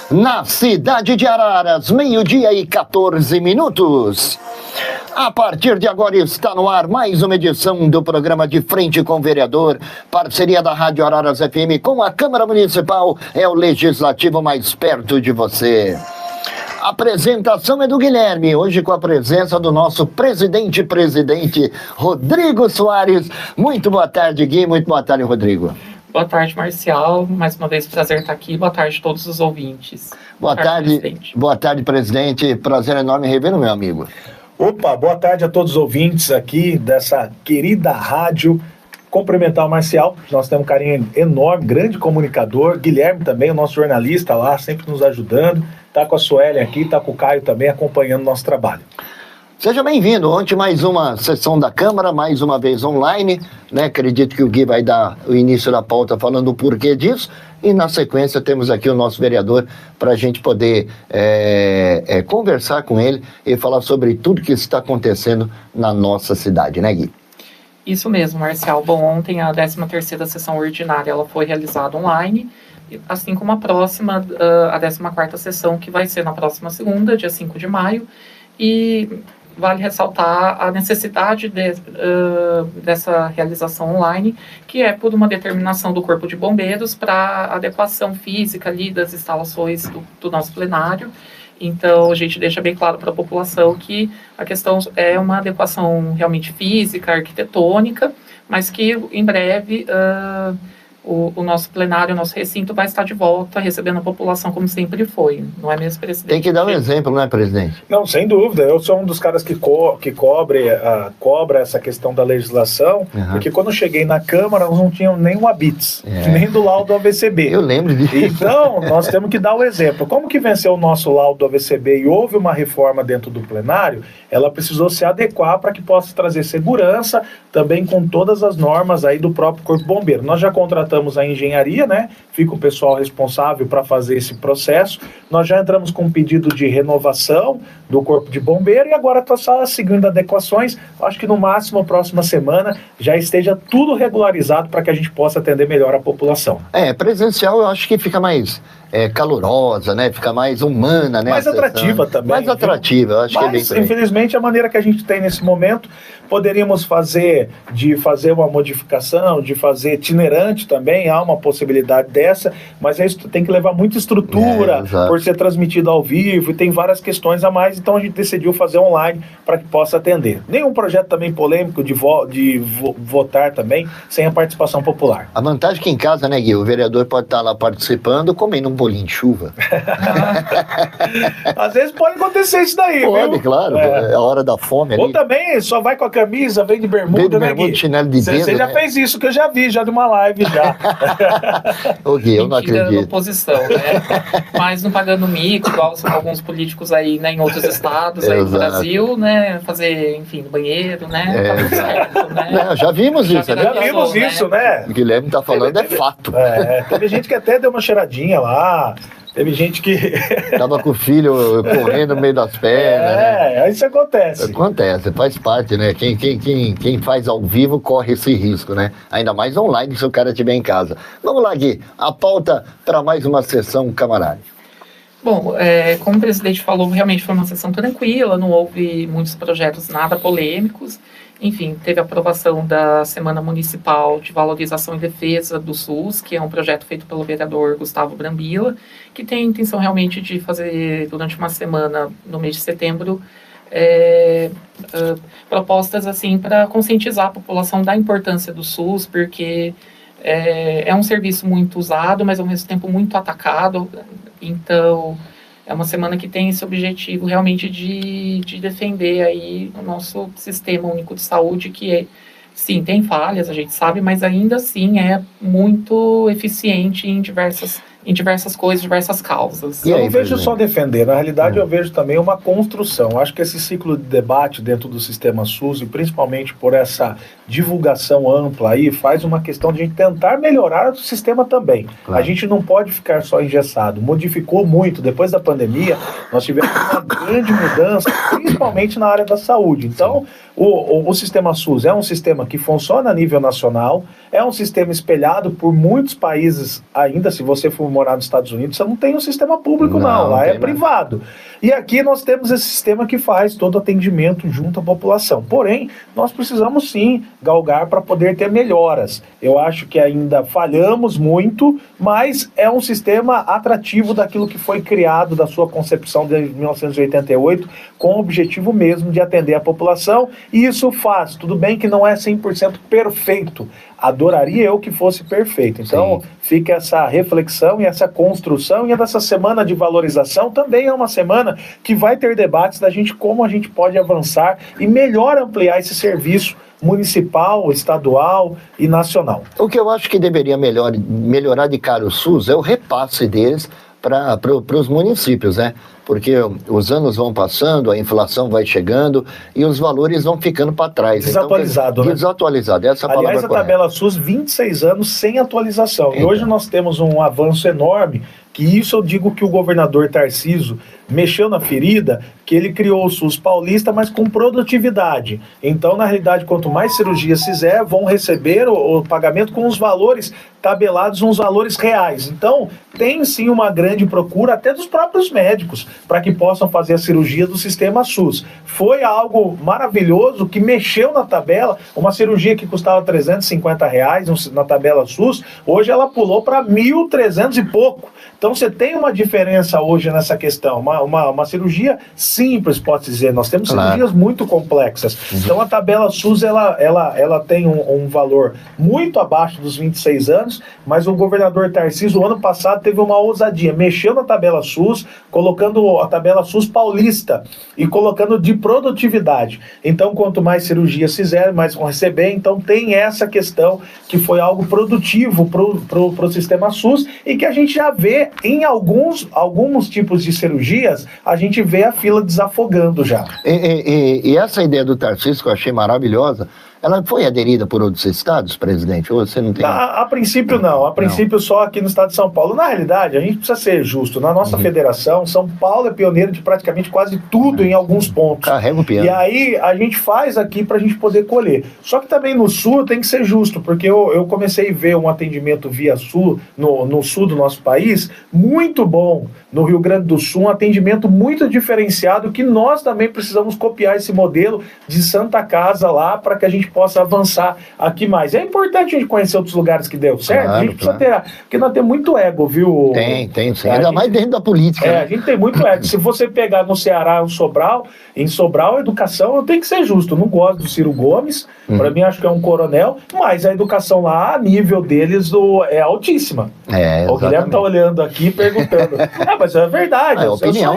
na cidade de Araras, 12:14. A partir de agora está no ar mais uma edição do programa De Frente com o Vereador, parceria da Rádio Araras FM com a Câmara Municipal, é o legislativo mais perto de você. A apresentação é do Guilherme, hoje com a presença do nosso presidente Rodrigo Soares. Muito boa tarde, Gui, muito boa tarde, Rodrigo. Boa tarde, Marcial. Mais uma vez, prazer estar aqui. Boa tarde a todos os ouvintes. Boa tarde, presidente. Prazer enorme revê-lo, meu amigo. Opa, boa tarde a todos os ouvintes aqui dessa querida rádio. Cumprimentar o Marcial, nós temos um carinho enorme, grande comunicador. Guilherme também, o nosso jornalista lá, sempre nos ajudando. Tá com a Sueli aqui, tá com o Caio também acompanhando o nosso trabalho. Seja bem-vindo. Ontem mais uma sessão da Câmara, mais uma vez online, né? Acredito que o Gui vai dar o início da pauta falando o porquê disso. E na sequência temos aqui o nosso vereador para a gente poder conversar com ele e falar sobre tudo que está acontecendo na nossa cidade, né, Gui? Isso mesmo, Marcial. Bom, ontem a 13ª sessão ordinária ela foi realizada online, assim como a próxima, a 14ª sessão, que vai ser na próxima segunda, dia 5 de maio, e vale ressaltar a necessidade dessa realização online, que é por uma determinação do Corpo de Bombeiros para adequação física ali das instalações do nosso plenário. Então, a gente deixa bem claro para a população que a questão é uma adequação realmente física, arquitetônica, mas que em breve o nosso plenário, o nosso recinto vai estar de volta recebendo a população como sempre foi, não é mesmo, presidente? Tem que dar um exemplo, não é, presidente? Não, sem dúvida, eu sou um dos caras que cobra essa questão da legislação, porque quando eu cheguei na Câmara, nós não tínhamos nem um ABITS, nem do laudo do AVCB. Eu lembro disso. Então, nós temos que dar o exemplo. Como que venceu o nosso laudo do AVCB e houve uma reforma dentro do plenário, ela precisou se adequar para que possa trazer segurança, também com todas as normas aí do próprio Corpo Bombeiro. Nós já contratamos a engenharia, né? Fica o pessoal responsável para fazer esse processo. Nós já entramos com um pedido de renovação do Corpo de Bombeiro e agora está só seguindo adequações. Acho que no máximo, próxima semana, já esteja tudo regularizado para que a gente possa atender melhor a população. Presencial eu acho que fica mais calorosa, né? Fica mais humana, né? Mais atrativa também. Mais atrativa, eu acho que é bem. Infelizmente, a maneira que a gente tem nesse momento, poderíamos fazer uma modificação, de fazer itinerante também, há uma possibilidade dessa, mas isso tem que levar muita estrutura, por ser transmitido ao vivo, e tem várias questões a mais, então a gente decidiu fazer online para que possa atender. Nenhum projeto também polêmico de votar também, sem a participação popular. A vantagem é que em casa, né, Gui, o vereador pode estar lá participando, comendo um bolinho de chuva. Às vezes pode acontecer isso daí, pode, viu? Claro, é a hora da fome ali. Ou também só vai com a camisa, vem de bermuda, né, Gui? Chinelo de dedo, Você já fez isso, que eu já vi, já de uma live, já. Ô, Gui, eu não acredito. Oposição, né? Mas não pagando mico, igual são alguns políticos aí, né, em outros estados aí do Brasil, né, fazer, enfim, no banheiro, né, tá tudo certo, né? Já vimos isso, né? Já vimos isso, né? O Guilherme tá falando, fato. Teve gente que até deu uma cheiradinha lá. Teve gente que... Tava com o filho correndo no meio das pernas, né? Isso acontece. Acontece, faz parte, né? Quem faz ao vivo corre esse risco, né? Ainda mais online, se o cara estiver em casa. Vamos lá, Gui, a pauta para mais uma sessão, camarada. Bom, como o presidente falou, realmente foi uma sessão tranquila, não houve muitos projetos nada polêmicos. Enfim, teve a aprovação da Semana Municipal de Valorização e Defesa do SUS, que é um projeto feito pelo vereador Gustavo Brambilla, que tem a intenção realmente de fazer, durante uma semana, no mês de setembro, propostas assim para conscientizar a população da importância do SUS, porque é um serviço muito usado, mas ao mesmo tempo muito atacado. Então, é uma semana que tem esse objetivo realmente de defender aí o nosso sistema único de saúde, que sim, tem falhas, a gente sabe, mas ainda assim é muito eficiente em diversas coisas, diversas causas. Eu não vejo só defender, na realidade eu vejo também uma construção. Acho que esse ciclo de debate dentro do sistema SUS, e principalmente por essa divulgação ampla aí, faz uma questão de a gente tentar melhorar o sistema também. Claro. A gente não pode ficar só engessado. Modificou muito. Depois da pandemia, nós tivemos uma grande mudança, principalmente na área da saúde. Então, o sistema SUS é um sistema que funciona a nível nacional, é um sistema espelhado por muitos países ainda. Se você for morar nos Estados Unidos, você não tem um sistema público não, lá é privado. E aqui nós temos esse sistema que faz todo o atendimento junto à população. Porém, nós precisamos sim galgar para poder ter melhoras. Eu acho que ainda falhamos muito, mas é um sistema atrativo daquilo que foi criado, da sua concepção de 1988, com o objetivo mesmo de atender a população, e isso faz. Tudo bem que não é 100% perfeito, adoraria eu que fosse perfeito. Então, fica essa reflexão e essa construção, e dessa semana de valorização também é uma semana que vai ter debates da gente, como a gente pode avançar e melhor ampliar esse serviço municipal, estadual e nacional. O que eu acho que deveria melhorar de cara o SUS é o repasse deles para os municípios, né? Porque os anos vão passando, a inflação vai chegando e os valores vão ficando para trás. Desatualizado, né? Desatualizado, essa é a palavra correta. Aliás, a tabela SUS, 26 anos sem atualização. Então. E hoje nós temos um avanço enorme, que isso eu digo que o governador Tarcísio mexeu na ferida, que ele criou o SUS paulista, mas com produtividade. Então, na realidade, quanto mais cirurgias fizer, vão receber o pagamento com os valores tabelados, uns valores reais. Então, tem sim uma grande procura, até dos próprios médicos, para que possam fazer a cirurgia do sistema SUS. Foi algo maravilhoso que mexeu na tabela, uma cirurgia que custava R$350 na tabela SUS, hoje ela pulou para 1.300 e pouco. Então você tem uma diferença hoje nessa questão, uma cirurgia simples, pode-se dizer. Nós temos cirurgias muito complexas. Então a tabela SUS ela tem um valor muito abaixo dos 26 anos, mas o governador Tarcísio, o ano passado, teve uma ousadia, mexeu na tabela SUS, colocando a tabela SUS paulista e colocando de produtividade. Então quanto mais cirurgias fizer, mais vão receber. Então tem essa questão que foi algo produtivo para o sistema SUS, e que a gente já vê em alguns tipos de cirurgias, a gente vê a fila desafogando já. E essa ideia do Tarcísio, que eu achei maravilhosa, ela foi aderida por outros estados, presidente? Ou você não tem... A princípio não, a princípio só aqui no estado de São Paulo. Na realidade, a gente precisa ser justo. Na nossa federação, São Paulo é pioneiro de praticamente quase tudo em alguns pontos. Carrega o piano. E aí a gente faz aqui para a gente poder colher. Só que também no sul tem que ser justo, porque eu comecei a ver um atendimento via sul, no sul do nosso país, muito bom. No Rio Grande do Sul, um atendimento muito diferenciado, que nós também precisamos copiar esse modelo de Santa Casa lá, para que a gente possa avançar aqui mais. É importante a gente conhecer outros lugares que deu certo, claro, a gente precisa ter, porque nós temos muito ego, viu? Tem, sim. Ainda mais dentro da política. A gente tem muito ego. Se você pegar no Ceará em Sobral, a educação, tem que ser justo. Eu não gosto do Ciro Gomes, para mim acho que é um coronel, mas a educação lá, a nível deles, é altíssima. O Guilherme está olhando aqui perguntando. Mas é verdade. Opinião.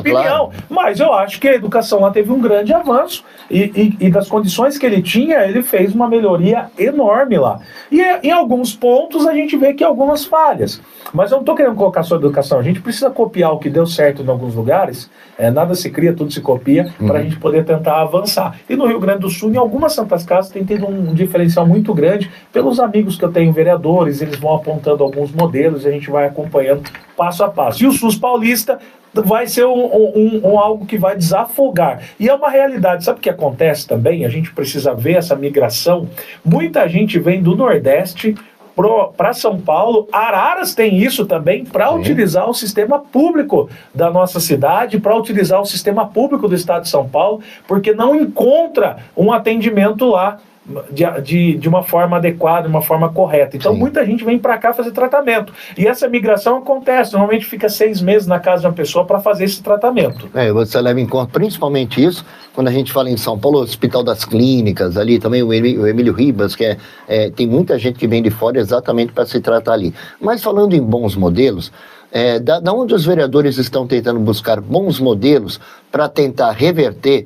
Claro. Mas eu acho que a educação lá teve um grande avanço, e das condições que ele tinha, ele fez uma melhoria enorme lá. E em alguns pontos a gente vê que algumas falhas. Mas eu não estou querendo colocar só a educação. A gente precisa copiar o que deu certo em alguns lugares. Nada se cria, tudo se copia, para a gente poder tentar avançar. E no Rio Grande do Sul, em algumas Santas Casas, tem tido um diferencial muito grande. Pelos amigos que eu tenho, vereadores, eles vão apontando alguns modelos e a gente vai acompanhando passo a passo. E o SUS paulista vai ser algo que vai desafogar. E é uma realidade. Sabe o que acontece também? A gente precisa ver essa migração. Muita gente vem do Nordeste para São Paulo. Araras tem isso também, para utilizar o sistema público da nossa cidade, para utilizar o sistema público do estado de São Paulo, porque não encontra um atendimento lá de uma forma adequada, de uma forma correta. Então muita gente vem para cá fazer tratamento, e essa migração acontece, normalmente fica 6 meses na casa de uma pessoa para fazer esse tratamento. Você leva em conta principalmente isso quando a gente fala em São Paulo, o Hospital das Clínicas, ali também o Emílio Ribas, que tem muita gente que vem de fora exatamente para se tratar ali. Mas falando em bons modelos, da onde os vereadores estão tentando buscar bons modelos para tentar reverter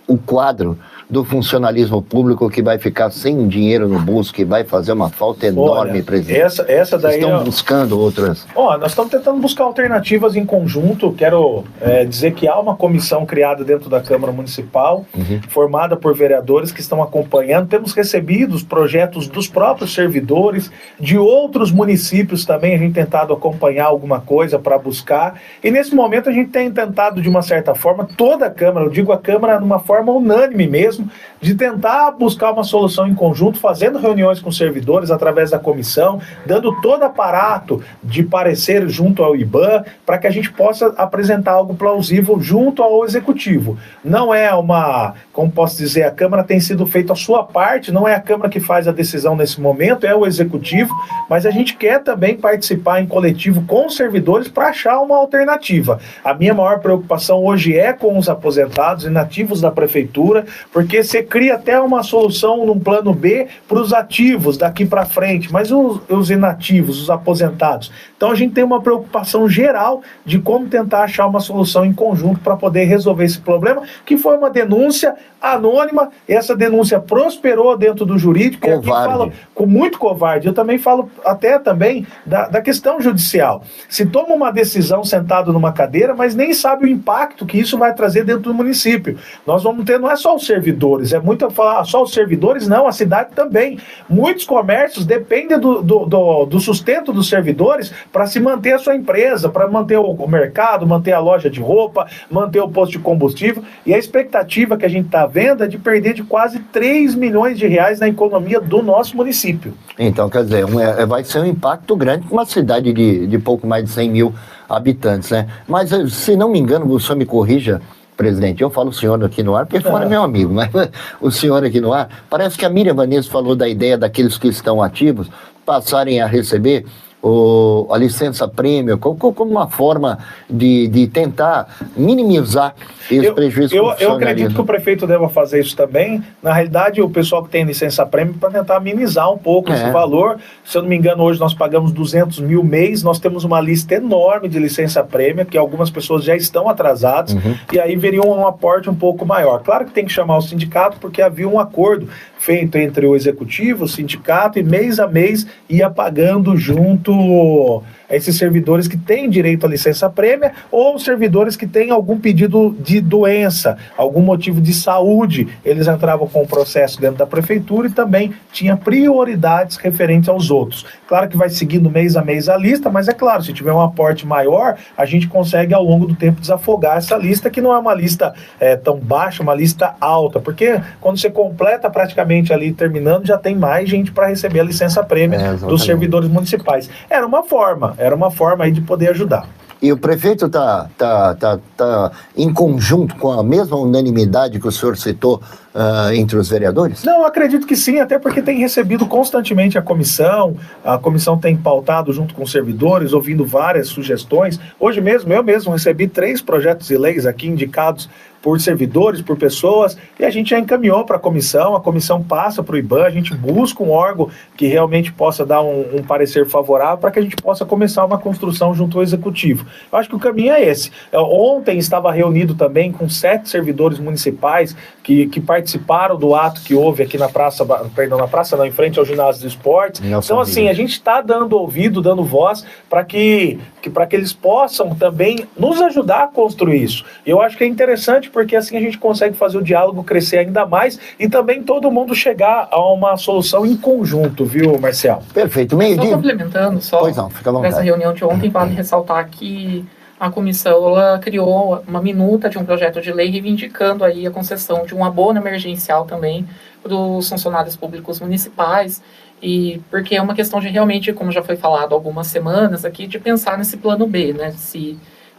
o quadro do funcionalismo público, que vai ficar sem dinheiro no bolso, que vai fazer uma falta enorme, presidente? Essa daí estão buscando outras? Nós estamos tentando buscar alternativas em conjunto. Quero dizer que há uma comissão criada dentro da Câmara Municipal, formada por vereadores que estão acompanhando. Temos recebido os projetos dos próprios servidores, de outros municípios também, a gente tem tentado acompanhar alguma coisa para buscar. E nesse momento a gente tem tentado, de uma certa forma, toda a Câmara, eu digo a Câmara numa forma unânime mesmo, próximo, de tentar buscar uma solução em conjunto, fazendo reuniões com servidores através da comissão, dando todo aparato de parecer junto ao IBAN, para que a gente possa apresentar algo plausível junto ao Executivo. Não é uma, como posso dizer, a Câmara tem sido feita a sua parte, não é a Câmara que faz a decisão nesse momento, é o Executivo, mas a gente quer também participar em coletivo com os servidores para achar uma alternativa. A minha maior preocupação hoje é com os aposentados inativos da Prefeitura, porque você cria até uma solução num plano B para os ativos daqui para frente, mas os inativos, os aposentados. Então a gente tem uma preocupação geral de como tentar achar uma solução em conjunto para poder resolver esse problema, que foi uma denúncia anônima, essa denúncia prosperou dentro do jurídico, covarde. E aqui falo com muito covarde, eu também falo até também da questão judicial. Se toma uma decisão sentado numa cadeira, mas nem sabe o impacto que isso vai trazer dentro do município. Nós vamos ter, não é só os servidores, é muito falar só os servidores, não, a cidade também. Muitos comércios dependem do sustento dos servidores para se manter a sua empresa, para manter o mercado, manter a loja de roupa, manter o posto de combustível, e a expectativa que a gente está vendo é de perder de quase 3 milhões de reais na economia do nosso município. Então, quer dizer, vai ser um impacto grande para uma cidade de pouco mais de 100 mil habitantes, né? Mas, se não me engano, o senhor me corrija, presidente, eu falo o senhor aqui no ar, porque fora é meu amigo, mas o senhor aqui no ar, parece que a Miriam Vanessa falou da ideia daqueles que estão ativos passarem a receber a licença prêmio, como uma forma de tentar minimizar esse prejuízo. Eu acredito que o prefeito deva fazer isso também. Na realidade, o pessoal que tem licença prêmio, para tentar minimizar um pouco esse valor. Se eu não me engano, hoje nós pagamos 200 mil mês, nós temos uma lista enorme de licença prêmio, que algumas pessoas já estão atrasadas, e aí veria um aporte um pouco maior. Claro que tem que chamar o sindicato, porque havia um acordo feito entre o executivo, o sindicato, e mês a mês ia pagando junto a esses servidores que têm direito à licença prêmio ou servidores que têm algum pedido de doença, algum motivo de saúde. Eles entravam com o processo dentro da prefeitura e também tinha prioridades referentes aos outros. Claro que vai seguindo mês a mês a lista, mas é claro, se tiver um aporte maior, a gente consegue ao longo do tempo desafogar essa lista, que não é uma lista tão baixa, uma lista alta, porque quando você completa praticamente ali terminando, já tem mais gente para receber a licença prêmio dos servidores municipais. Era uma forma aí de poder ajudar. E o prefeito tá em conjunto com a mesma unanimidade que o senhor citou entre os vereadores? Não, acredito que sim, até porque tem recebido constantemente a comissão tem pautado junto com os servidores, ouvindo várias sugestões. Hoje mesmo, eu mesmo recebi 3 projetos de leis aqui indicados por servidores, por pessoas, e a gente já encaminhou para a comissão passa para o IBAN, a gente busca um órgão que realmente possa dar um parecer favorável para que a gente possa começar uma construção junto ao executivo. Eu acho que o caminho é esse. Ontem estava reunido também com 7 servidores municipais que participaram do ato que houve aqui em frente ao ginásio de esportes. Então, assim, a gente está dando ouvido, dando voz para que eles possam também nos ajudar a construir isso. Eu acho que é interessante, porque assim a gente consegue fazer o diálogo crescer ainda mais e também todo mundo chegar a uma solução em conjunto, viu, Marcel? Perfeito. Só complementando, pois não, fica à vontade. Nessa reunião de ontem, vale ressaltar que a comissão ela criou uma minuta de um projeto de lei reivindicando aí a concessão de um abono emergencial também para os funcionários públicos municipais, e porque é uma questão de realmente, como já foi falado há algumas semanas aqui, de pensar nesse plano B, né,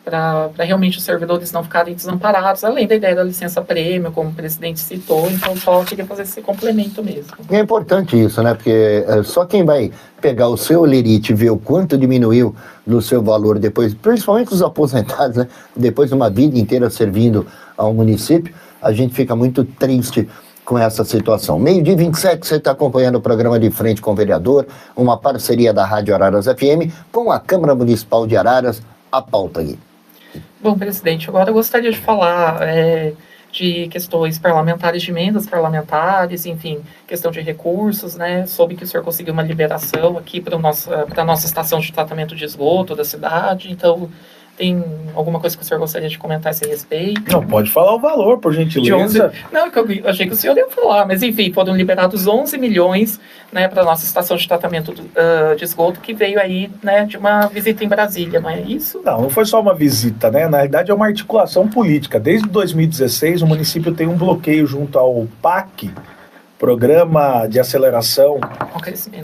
para realmente os servidores não ficarem desamparados, além da ideia da licença prêmio, como o presidente citou. Então só queria fazer esse complemento mesmo. É importante isso, né? Porque só quem vai pegar o seu lerite e ver o quanto diminuiu no seu valor depois, principalmente os aposentados, né? Depois de uma vida inteira servindo ao município, a gente fica muito triste com essa situação. 12h27, você está acompanhando o programa De Frente com o Vereador, uma parceria da Rádio Araras FM com a Câmara Municipal de Araras. A pauta aí. Bom, presidente, agora eu gostaria de falar de questões parlamentares, de emendas parlamentares, enfim, questão de recursos, né? Soube que o senhor conseguiu uma liberação aqui para a nossa estação de tratamento de esgoto da cidade, então Tem alguma coisa que o senhor gostaria de comentar a esse respeito? Não, pode falar o valor, por gentileza. Não, que eu achei que o senhor ia falar, mas enfim, foram liberados 11 milhões, né, para a nossa estação de tratamento de esgoto, que veio aí, né, de uma visita em Brasília, não é isso? Não foi só uma visita, né? Na realidade é uma articulação política. Desde 2016 o município tem um bloqueio junto ao PAC, Programa de Aceleração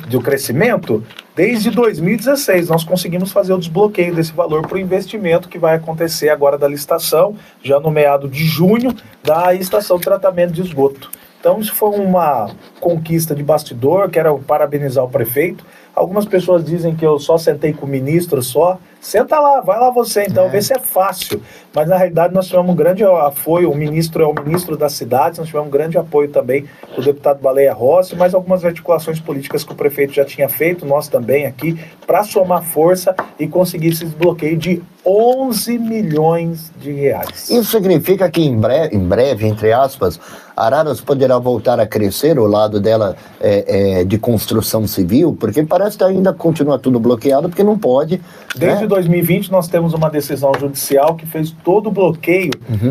do Crescimento. Desde 2016 nós conseguimos fazer o desbloqueio desse valor para o investimento que vai acontecer agora da licitação, já no meado de junho, da estação de tratamento de esgoto. Então isso foi uma conquista de bastidor, quero parabenizar o prefeito. Algumas pessoas dizem que eu só sentei com o ministro só. Senta lá, vai lá você então, vê se é fácil. Mas na realidade nós tivemos um grande apoio, o ministro é o ministro das cidades, nós tivemos um grande apoio também do deputado Baleia Rossi, mais algumas articulações políticas que o prefeito já tinha feito, nós também aqui, para somar força e conseguir esse desbloqueio de 11 milhões de reais. Isso significa que em breve, entre aspas, Araras poderá voltar a crescer, o lado dela de construção civil, porque parece que ainda continua tudo bloqueado, porque não pode. Desde 2020 nós temos uma decisão judicial que fez todo o bloqueio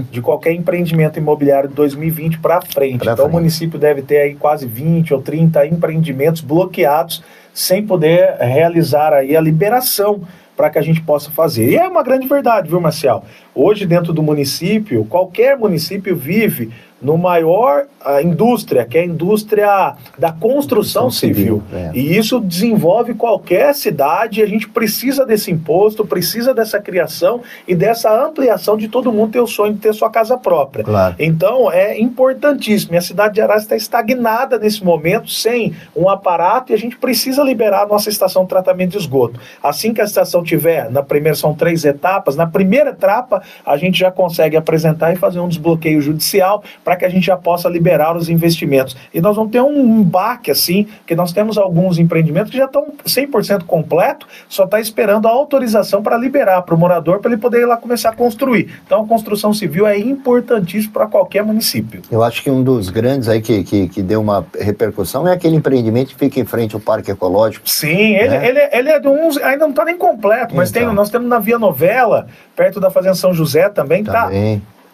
de qualquer empreendimento imobiliário de 2020 para frente. Então o município deve ter aí quase 20 ou 30 empreendimentos bloqueados sem poder realizar aí a liberação para que a gente possa fazer. E é uma grande verdade, viu, Marcial? Hoje, dentro do município, qualquer município vive no maior indústria, que é a indústria da construção civil. E isso desenvolve qualquer cidade, e a gente precisa desse imposto, precisa dessa criação e dessa ampliação de todo mundo ter o sonho de ter sua casa própria. Claro. Então, é importantíssimo. E a cidade de Araras está estagnada nesse momento, sem um aparato, e a gente precisa liberar a nossa estação de tratamento de esgoto. Assim que a estação tiver, são 3 etapas, na primeira etapa, a gente já consegue apresentar e fazer um desbloqueio judicial para que a gente já possa liberar os investimentos. E nós vamos ter um baque, assim, que nós temos alguns empreendimentos que já estão 100% completo, só está esperando a autorização para liberar para o morador, para ele poder ir lá começar a construir. Então a construção civil é importantíssimo para qualquer município. Eu acho que um dos grandes aí que deu uma repercussão é aquele empreendimento que fica em frente ao Parque Ecológico. Sim, ele é de uns, ainda não está nem completo, mas nós temos na Via Novela, perto da Fazenda São José também. Tá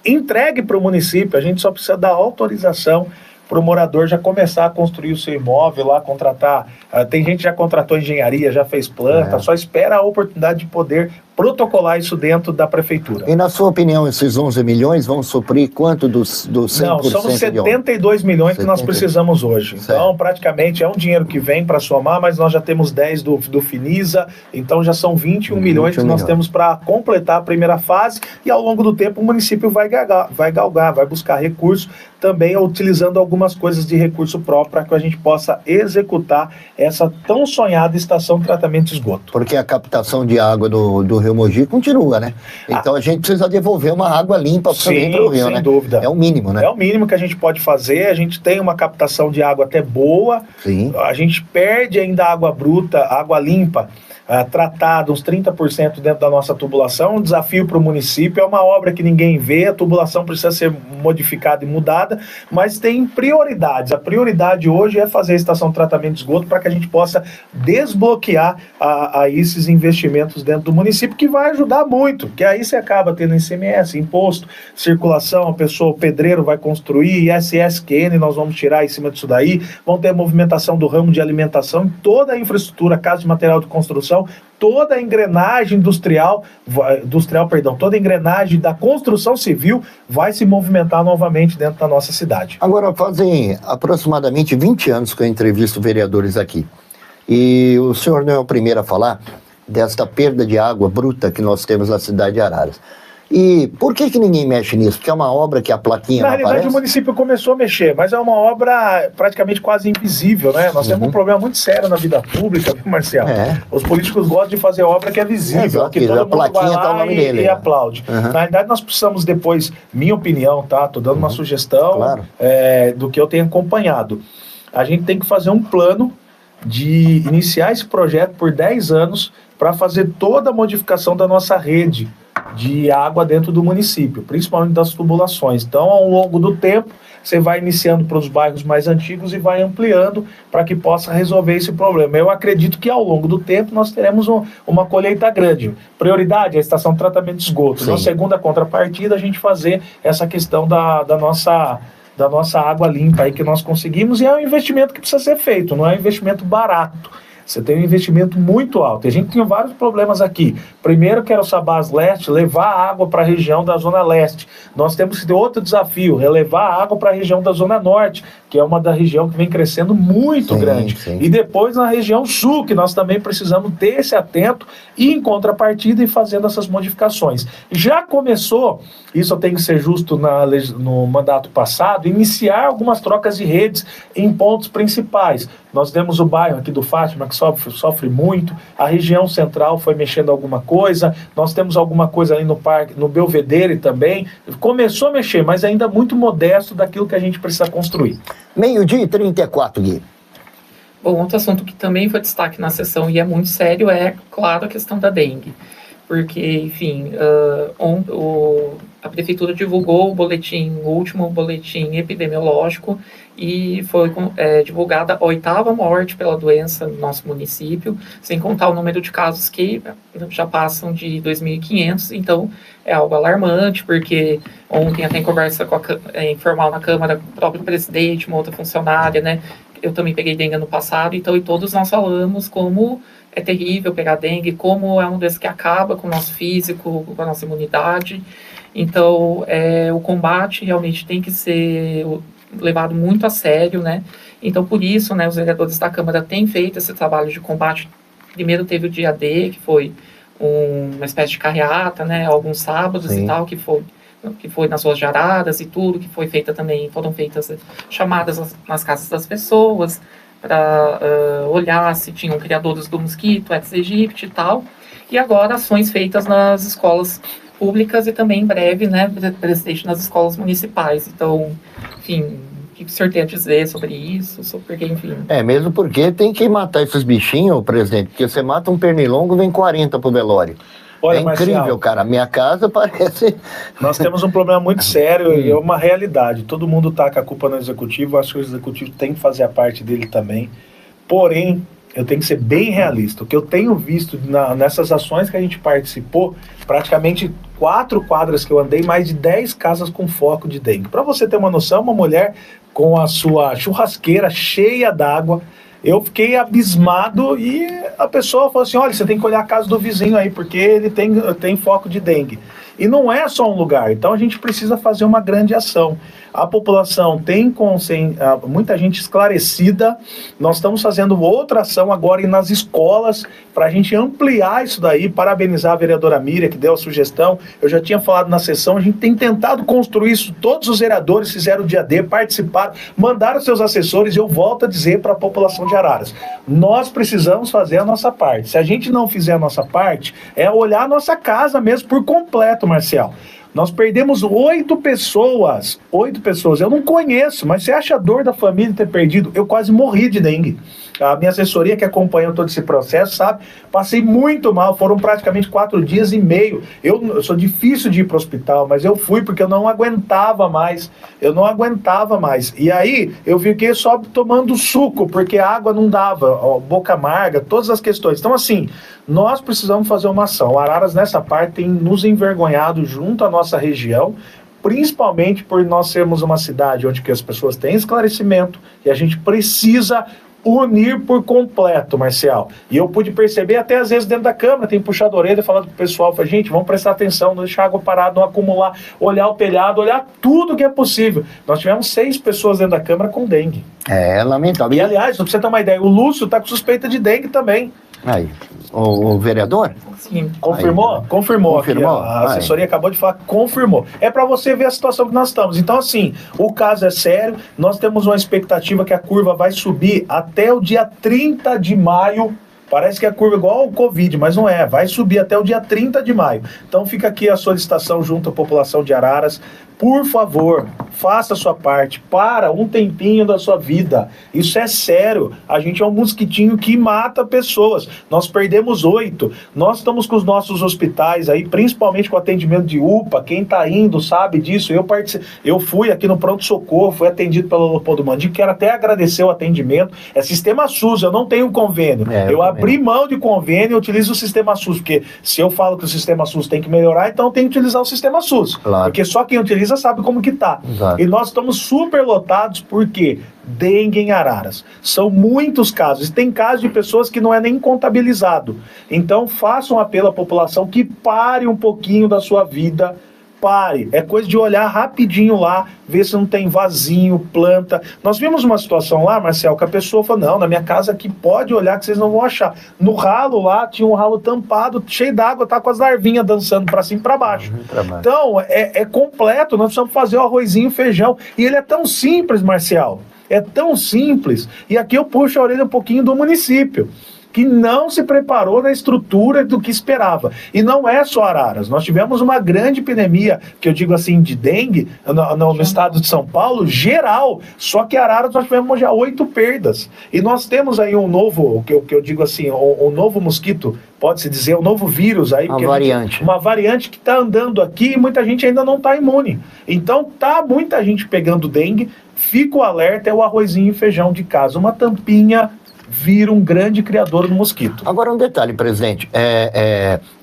entregue para o município, a gente só precisa dar autorização para o morador já começar a construir o seu imóvel lá, contratar, tem gente que já contratou engenharia, já fez planta, só espera a oportunidade de poder protocolar isso dentro da prefeitura. E na sua opinião, esses 11 milhões vão suprir quanto dos 100%? Não, são 72 milhões que nós precisamos hoje. Certo. Então, praticamente, é um dinheiro que vem para somar, mas nós já temos 10 do Finisa, então já são 21 milhões que nós temos para completar a primeira fase, e ao longo do tempo o município vai galgar, vai buscar recursos, também utilizando algumas coisas de recurso próprio para que a gente possa executar essa tão sonhada estação de tratamento de esgoto. Porque a captação de água do Rio Mogi continua, né? Então a gente precisa devolver uma água limpa para o Rio, né? Sem dúvida. É o mínimo, né? É o mínimo que a gente pode fazer. A gente tem uma captação de água até boa. Sim. A gente perde ainda água bruta, água limpa, tratada, uns 30% dentro da nossa tubulação. Um desafio para o município, é uma obra que ninguém vê, a tubulação precisa ser modificada e mudada, mas tem prioridades. A prioridade hoje é fazer a estação de tratamento de esgoto para que a gente possa desbloquear a esses investimentos dentro do município, que vai ajudar muito, que aí você acaba tendo ICMS, imposto, circulação, o pedreiro vai construir, ISSQN nós vamos tirar em cima disso daí, vão ter movimentação do ramo de alimentação, toda a infraestrutura, casa de material de construção, toda a engrenagem toda a engrenagem da construção civil vai se movimentar novamente dentro da nossa cidade. Agora, fazem aproximadamente 20 anos que eu entrevisto vereadores aqui. E o senhor não é o primeiro a falar desta perda de água bruta que nós temos na cidade de Araras. E por que ninguém mexe nisso? Porque é uma obra que a plaquinha não aparece? Na realidade, o município começou a mexer, mas é uma obra praticamente quase invisível, né? Nós temos um problema muito sério na vida pública, viu, Marcial? Os políticos gostam de fazer obra que é visível, que todo mundo vai lá e aplaude. Na realidade, nós precisamos depois, minha opinião, tá? Tô dando uma sugestão do que eu tenho acompanhado. A gente tem que fazer um plano de iniciar esse projeto por 10 anos para fazer toda a modificação da nossa rede de água dentro do município, principalmente das tubulações. Então, ao longo do tempo, você vai iniciando para os bairros mais antigos e vai ampliando para que possa resolver esse problema. Eu acredito que ao longo do tempo nós teremos uma colheita grande. Prioridade é a estação de tratamento de esgoto. Sim. Na segunda contrapartida, a gente fazer essa questão da nossa água limpa aí que nós conseguimos, e é um investimento que precisa ser feito, não é um investimento barato. Você tem um investimento muito alto. E a gente tem vários problemas aqui. Primeiro, que era o Sabás Leste, levar água para a região da Zona Leste. Nós temos que ter outro desafio, relevar água para a região da Zona Norte, que é uma da região que vem crescendo muito grande. Sim. E depois na região Sul, que nós também precisamos ter esse atento e, em contrapartida, ir fazendo essas modificações. Já começou, isso eu tenho que ser justo no mandato passado, iniciar algumas trocas de redes em pontos principais. Nós temos o bairro aqui do Fátima, que sofre muito, a região central foi mexendo alguma coisa, nós temos alguma coisa ali no parque, no Belvedere também, começou a mexer, mas ainda muito modesto daquilo que a gente precisa construir. 12h34, Gui. Bom, outro assunto que também foi destaque na sessão e é muito sério é, claro, a questão da dengue. Porque, enfim, a prefeitura divulgou o último boletim epidemiológico, e foi divulgada a 8ª morte pela doença no nosso município, sem contar o número de casos que já passam de 2.500, então é algo alarmante, porque ontem até em conversa informal na Câmara, o próprio presidente, uma outra funcionária, né, eu também peguei dengue no passado, então, e todos nós falamos como é terrível pegar dengue, como é uma doença que acaba com o nosso físico, com a nossa imunidade. Então, o combate realmente tem que ser levado muito a sério, né? Então, por isso, né, os vereadores da Câmara têm feito esse trabalho de combate. Primeiro teve o dia D, que foi uma espécie de carreata, né, alguns sábados Sim. e tal, que foi nas ruas de Araras e tudo, que foi feita também, foram feitas chamadas nas casas das pessoas, para olhar se tinham criadores do mosquito, Aedes aegypti e tal. E agora ações feitas nas escolas públicas e também em breve, né, presidente, nas escolas municipais. Então, enfim, o que o senhor tem a dizer sobre isso? Porque, enfim... Mesmo porque tem que matar esses bichinhos, presidente, porque você mata um pernilongo, vem 40 pro velório. Olha, incrível, Marcial, cara. Minha casa parece... Nós temos um problema muito sério e é uma realidade. Todo mundo taca a culpa no executivo, acho que o executivo tem que fazer a parte dele também. Porém, eu tenho que ser bem realista. O que eu tenho visto nessas ações que a gente participou, praticamente 4 quadras que eu andei, mais de 10 casas com foco de dengue. Para você ter uma noção, uma mulher com a sua churrasqueira cheia d'água, eu fiquei abismado e a pessoa falou assim, olha, você tem que olhar a casa do vizinho aí, porque ele tem foco de dengue. E não é só um lugar, então a gente precisa fazer uma grande ação. A população tem muita gente esclarecida, nós estamos fazendo outra ação agora nas escolas, para a gente ampliar isso daí, parabenizar a vereadora Miriam, que deu a sugestão, eu já tinha falado na sessão, a gente tem tentado construir isso, todos os vereadores fizeram o dia D, participaram, mandaram seus assessores, e eu volto a dizer para a população de Araras, nós precisamos fazer a nossa parte. Se a gente não fizer a nossa parte, é olhar a nossa casa mesmo por completo, Marcial. Nós perdemos 8 pessoas. 8 pessoas. Eu não conheço, mas você acha a dor da família ter perdido? Eu quase morri de dengue. A minha assessoria que acompanhou todo esse processo, sabe? Passei muito mal, foram praticamente 4 dias e meio. Eu sou difícil de ir para o hospital, mas eu fui porque eu não aguentava mais. E aí, eu fiquei só tomando suco, porque a água não dava, boca amarga, todas as questões. Então, assim, nós precisamos fazer uma ação. O Araras, nessa parte, tem nos envergonhado junto à nossa região, principalmente por nós sermos uma cidade onde que as pessoas têm esclarecimento e a gente precisa unir por completo, Marcial. E eu pude perceber até às vezes dentro da Câmara, tem puxado a orelha falando pro pessoal, falei, gente, vamos prestar atenção, não deixar água parada, não acumular, olhar o telhado, olhar tudo que é possível. Nós tivemos 6 pessoas dentro da Câmara com dengue. É lamentável. E aliás, pra você ter uma ideia, o Lúcio tá com suspeita de dengue também. Aí, o vereador? Sim. Confirmou? Aí, Confirmou. confirmou? A assessoria acabou de falar, confirmou. É para você ver a situação que nós estamos. Então, assim, o caso é sério. Nós temos uma expectativa que a curva vai subir até o dia 30 de maio. Parece que a curva é igual ao Covid, mas não é. Vai subir até o dia 30 de maio. Então fica aqui a solicitação junto à população de Araras por favor, faça a sua parte, para um tempinho da sua vida. Isso é sério. A gente é um mosquitinho que mata pessoas. Nós perdemos 8. Nós estamos com os nossos hospitais aí, principalmente com atendimento de UPA. Quem está indo sabe disso. Eu fui aqui no pronto-socorro, fui atendido pelo Leopoldo Mandic, quero até agradecer o atendimento. É sistema SUS, eu não tenho convênio. Eu abri mão de convênio e utilizo o sistema SUS, porque se eu falo que o sistema SUS tem que melhorar, então tem que utilizar o sistema SUS. Claro. Porque só quem utiliza sabe como que tá. Exato. E nós estamos super lotados porque dengue em Araras. São muitos casos. E tem casos de pessoas que não é nem contabilizado. Então faça um apelo à população que pare um pouquinho da sua vida. Pare. É coisa de olhar rapidinho lá, ver se não tem vasinho, planta. Nós vimos uma situação lá, Marcel, que a pessoa falou, não, na minha casa aqui pode olhar que vocês não vão achar. No ralo lá, tinha um ralo tampado, cheio d'água, tá com as larvinhas dançando pra cima e pra baixo. Então, é completo, nós precisamos fazer o arrozinho, feijão. E ele é tão simples, Marcel. É tão simples. E aqui eu puxo a orelha um pouquinho do município, que não se preparou na estrutura do que esperava. E não é só Araras. Nós tivemos uma grande epidemia, que eu digo assim, de dengue, no estado de São Paulo, geral. Só que Araras nós tivemos já 8 perdas. E nós temos aí um novo, que eu digo assim, um novo mosquito, pode-se dizer, um novo vírus aí. Uma variante que está andando aqui e muita gente ainda não está imune. Então tá muita gente pegando dengue. Fica o alerta, é o arrozinho e feijão de casa. Uma tampinha vira um grande criador do mosquito. Agora um detalhe, presidente,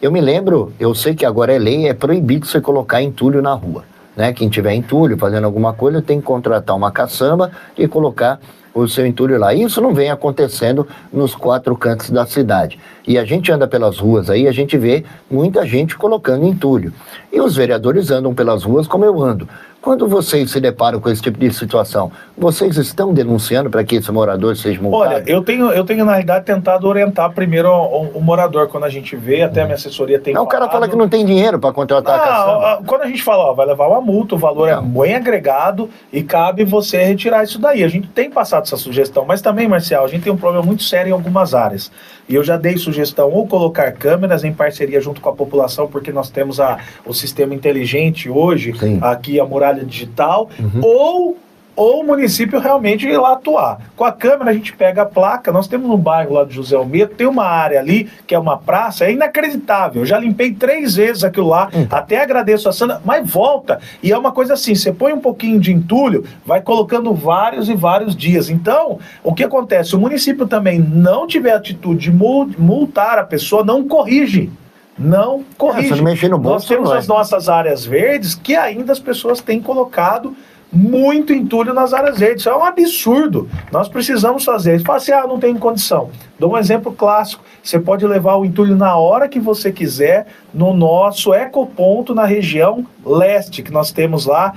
eu me lembro, eu sei que agora é lei, é proibido você colocar entulho na rua, né? Quem tiver entulho fazendo alguma coisa tem que contratar uma caçamba e colocar o seu entulho lá. Isso não vem acontecendo nos 4 cantos da cidade. E a gente anda pelas ruas aí, a gente vê muita gente colocando entulho. E os vereadores andam pelas ruas como eu ando. Quando vocês se deparam com esse tipo de situação, vocês estão denunciando para que esse morador seja multado? Olha, eu tenho na realidade tentado orientar primeiro o morador, quando a gente vê, até a minha assessoria tem falado. O cara fala que não tem dinheiro para contratar a caçamba. Quando a gente fala, vai levar uma multa, o valor é bem agregado e cabe você retirar isso daí. A gente tem passado essa sugestão, mas também, Marcial, a gente tem um problema muito sério em algumas áreas. E eu já dei sugestão ou colocar câmeras em parceria junto com a população, porque nós temos o sistema inteligente hoje, aqui a muralha digital, ou o município realmente ir lá atuar. Com a câmera a gente pega a placa, nós temos um bairro lá de José Almeida, tem uma área ali, que é uma praça, é inacreditável, eu já limpei 3 vezes aquilo lá, até agradeço a Sandra, mas volta, e é uma coisa assim, você põe um pouquinho de entulho, vai colocando vários e vários dias. Então, o que acontece? Se o município também não tiver atitude de multar a pessoa, não corrige. Não corrige. Não mexer no bolso, nós temos as nossas áreas verdes que ainda as pessoas têm colocado muito entulho nas áreas verdes. Isso é um absurdo. Nós precisamos fazer. Você fala assim, não tem condição. Dou um exemplo clássico. Você pode levar o entulho na hora que você quiser no nosso ecoponto na região leste, que nós temos lá.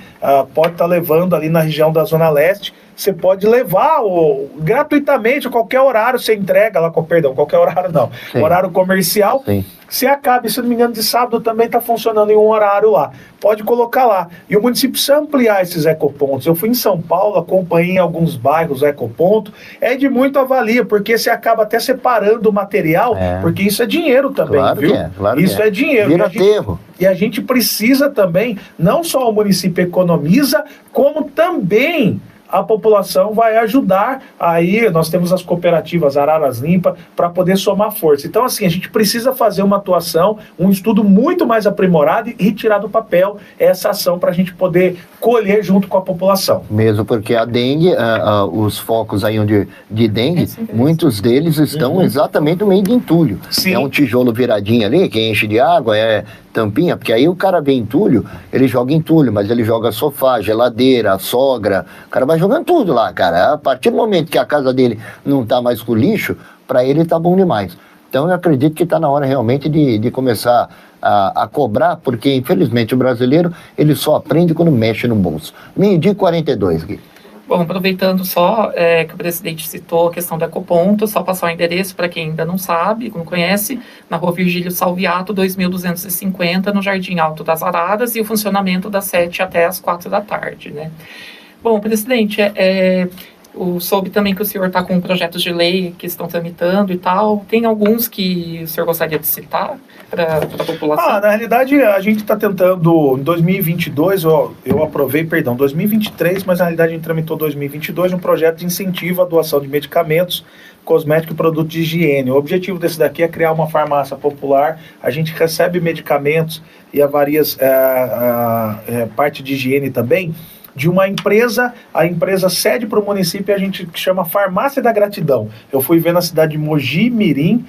Pode estar levando ali na região da Zona Leste. Você pode levar gratuitamente, a qualquer horário você entrega lá, qualquer horário não, horário comercial. Se acaba, se não me engano, de sábado também está funcionando em um horário lá. Pode colocar lá. E o município precisa ampliar esses ecopontos. Eu fui em São Paulo, acompanhei alguns bairros ecoponto. É de muito avalia, porque você acaba até separando o material, porque isso é dinheiro também, claro viu? Claro isso é dinheiro. Vira aterro. E a gente precisa também, não só o município economiza, como também a população vai ajudar. Aí nós temos as cooperativas Araras Limpa para poder somar força. Então, assim, a gente precisa fazer uma atuação, um estudo muito mais aprimorado e retirar do papel essa ação para a gente poder colher junto com a população. Mesmo porque a dengue, os focos aí de dengue, muitos deles estão exatamente no meio de entulho. Sim. É um tijolo viradinho ali que enche de água, tampinha, porque aí o cara vê entulho, ele joga entulho, mas ele joga sofá, geladeira, sogra, o cara vai jogando tudo lá, cara. A partir do momento que a casa dele não tá mais com lixo, para ele tá bom demais. Então eu acredito que está na hora realmente de começar a cobrar, porque infelizmente o brasileiro, ele só aprende quando mexe no bolso. 12h42, Gui. Bom, aproveitando só que o presidente citou a questão do ecoponto, só passar o endereço para quem ainda não sabe, não conhece, na rua Virgílio Salviato, 2250, no Jardim Alto das Araras, e o funcionamento das 7 até as 4 da tarde, né? Bom, presidente, Soube também que o senhor está com projetos de lei que estão tramitando e tal. Tem alguns que o senhor gostaria de citar para a população? Na realidade, a gente está tentando, em 2022, eu aprovei, 2023, mas na realidade a gente tramitou 2022 um projeto de incentivo à doação de medicamentos, cosméticos e produtos de higiene. O objetivo desse daqui é criar uma farmácia popular. A gente recebe medicamentos e várias parte de higiene também, de uma empresa, a empresa cede para o município, a gente chama Farmácia da Gratidão. Eu fui ver na cidade de Mogi Mirim,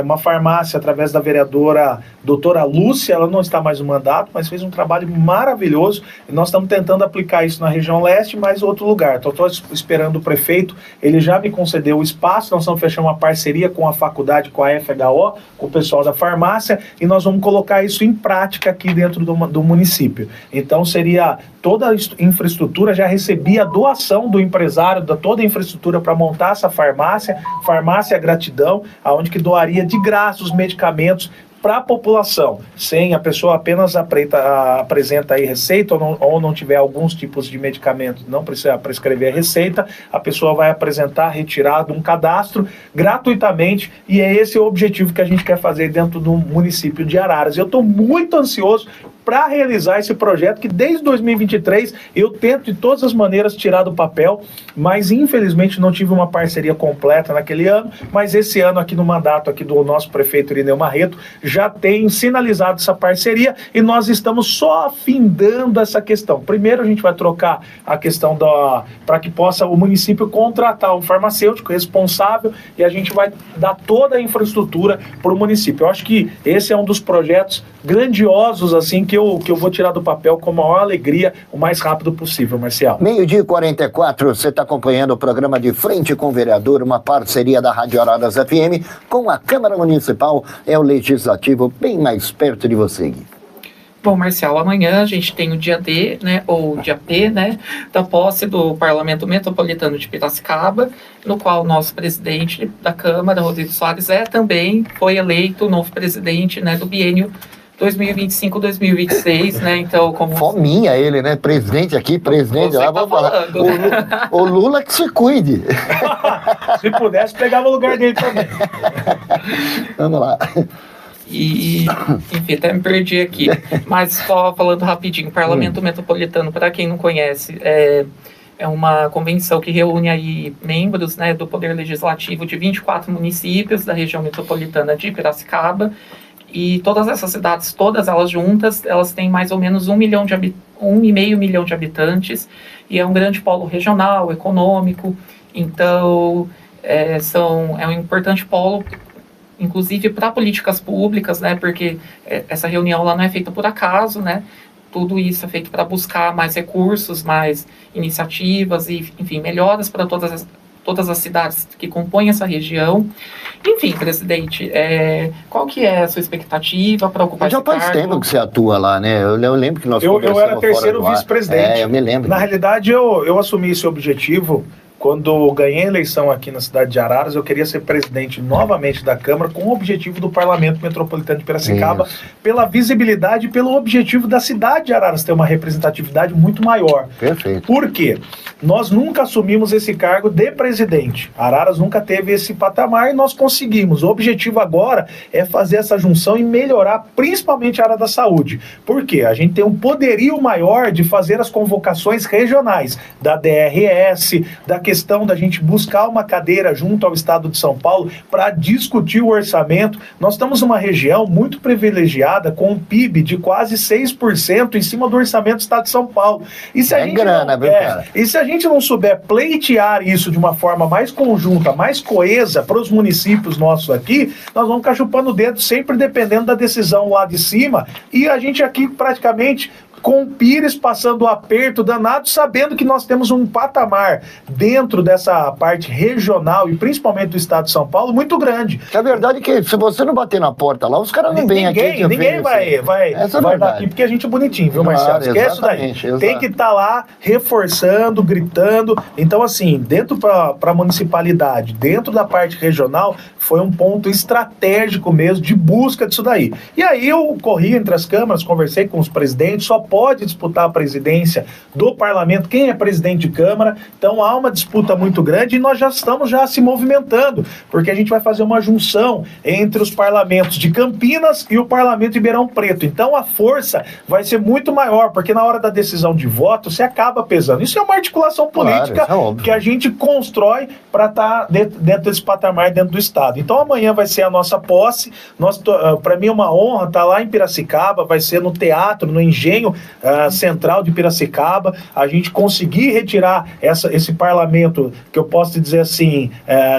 uma farmácia através da vereadora doutora Lúcia, ela não está mais no mandato, mas fez um trabalho maravilhoso, e nós estamos tentando aplicar isso na região leste, mas outro lugar. Estou esperando o prefeito, ele já me concedeu o espaço, nós vamos fechar uma parceria com a faculdade, com a FHO, com o pessoal da farmácia, e nós vamos colocar isso em prática aqui dentro do município. Então seria toda a infraestrutura, já recebi a doação do empresário, toda a infraestrutura para montar essa Farmácia Gratidão, aonde que doaria de graça os medicamentos para a população, sem a pessoa apenas apresenta aí receita ou não tiver alguns tipos de medicamentos, não precisa prescrever a receita, a pessoa vai apresentar retirado um cadastro gratuitamente, e é esse o objetivo que a gente quer fazer dentro do município de Araras. Eu estou muito ansioso para realizar esse projeto que desde 2023 eu tento de todas as maneiras tirar do papel, mas infelizmente não tive uma parceria completa naquele ano, mas esse ano aqui no mandato aqui do nosso prefeito Irineu Marreto já tem sinalizado essa parceria, e nós estamos só afindando essa questão. Primeiro a gente vai trocar a questão para que possa o município contratar um farmacêutico responsável, e a gente vai dar toda a infraestrutura para o município. Eu acho que esse é um dos projetos grandiosos assim que eu vou tirar do papel com a maior alegria o mais rápido possível, Marcial. 12h44, você está acompanhando o programa de Frente com o Vereador, uma parceria da Rádio Araras FM com a Câmara Municipal, é o Legislativo bem mais perto de você, Gui. Bom, Marcial, amanhã a gente tem o dia D, né, ou dia P, né, da posse do Parlamento Metropolitano de Piracicaba, no qual o nosso presidente da Câmara, Rodrigo Soares, também foi eleito o novo presidente, né, do biênio 2025-2026, né, então como... Fominha ele, né, presidente aqui, presidente lá, vamos falar. O Lula que se cuide. Se pudesse, pegava o lugar dele também. Vamos lá. E, enfim, até me perdi aqui. Mas só falando rapidinho, o Parlamento Metropolitano, para quem não conhece, é uma convenção que reúne aí membros, né, do Poder Legislativo de 24 municípios da região metropolitana de Piracicaba. E todas essas cidades, todas elas juntas, elas têm mais ou menos 1,5 milhão de habitantes, e é um grande polo regional, econômico. Então, é um importante polo, inclusive para políticas públicas, né, porque essa reunião lá não é feita por acaso, né, tudo isso é feito para buscar mais recursos, mais iniciativas e, enfim, melhoras para todas as cidades que compõem essa região. Enfim, presidente, qual que é a sua expectativa para ocupar esse cargo? Já faz tempo que você atua lá, né? Eu lembro que nós conversamos. Eu era terceiro vice-presidente. Eu me lembro. Na realidade, eu assumi esse objetivo quando eu ganhei a eleição aqui na cidade de Araras. Eu queria ser presidente novamente da Câmara com o objetivo do Parlamento Metropolitano de Piracicaba, pela visibilidade e pelo objetivo da cidade de Araras ter uma representatividade muito maior. Perfeito. Por quê? Nós nunca assumimos esse cargo de presidente. Araras nunca teve esse patamar e nós conseguimos. O objetivo agora é fazer essa junção e melhorar principalmente a área da saúde. Por quê? A gente tem um poderio maior de fazer as convocações regionais da DRS, da questão da gente buscar uma cadeira junto ao Estado de São Paulo para discutir o orçamento. Nós estamos numa região muito privilegiada, com um PIB de quase 6% em cima do orçamento do Estado de São Paulo. E se a gente grana, viu, cara? E se a gente não souber pleitear isso de uma forma mais conjunta, mais coesa para os municípios nossos aqui, nós vamos ficar chupando o dedo, sempre dependendo da decisão lá de cima, e a gente aqui praticamente com o Pires passando o aperto danado, sabendo que nós temos um patamar dentro dessa parte regional e principalmente do estado de São Paulo muito grande. A verdade é que se você não bater na porta lá, os caras não vêm aqui. Ninguém vai dar aqui, porque a gente é bonitinho, viu, Marcelo? Esquece daí. Tem que estar lá reforçando, gritando. Então, assim, dentro para a municipalidade, dentro da parte regional, foi um ponto estratégico mesmo de busca disso daí. E aí eu corri entre as câmaras, conversei com os presidentes, só pode disputar a presidência do parlamento, quem é presidente de Câmara. Então há uma disputa muito grande e nós já estamos se movimentando, porque a gente vai fazer uma junção entre os parlamentos de Campinas e o parlamento de Ribeirão Preto. Então a força vai ser muito maior, porque na hora da decisão de voto você acaba pesando. Isso é uma articulação política que a gente constrói para estar dentro desse patamar, dentro do Estado. Então amanhã vai ser a nossa posse. Para mim é uma honra estar lá em Piracicaba, vai ser no teatro, no Engenho Central de Piracicaba, a gente conseguir retirar esse parlamento, que eu posso dizer assim,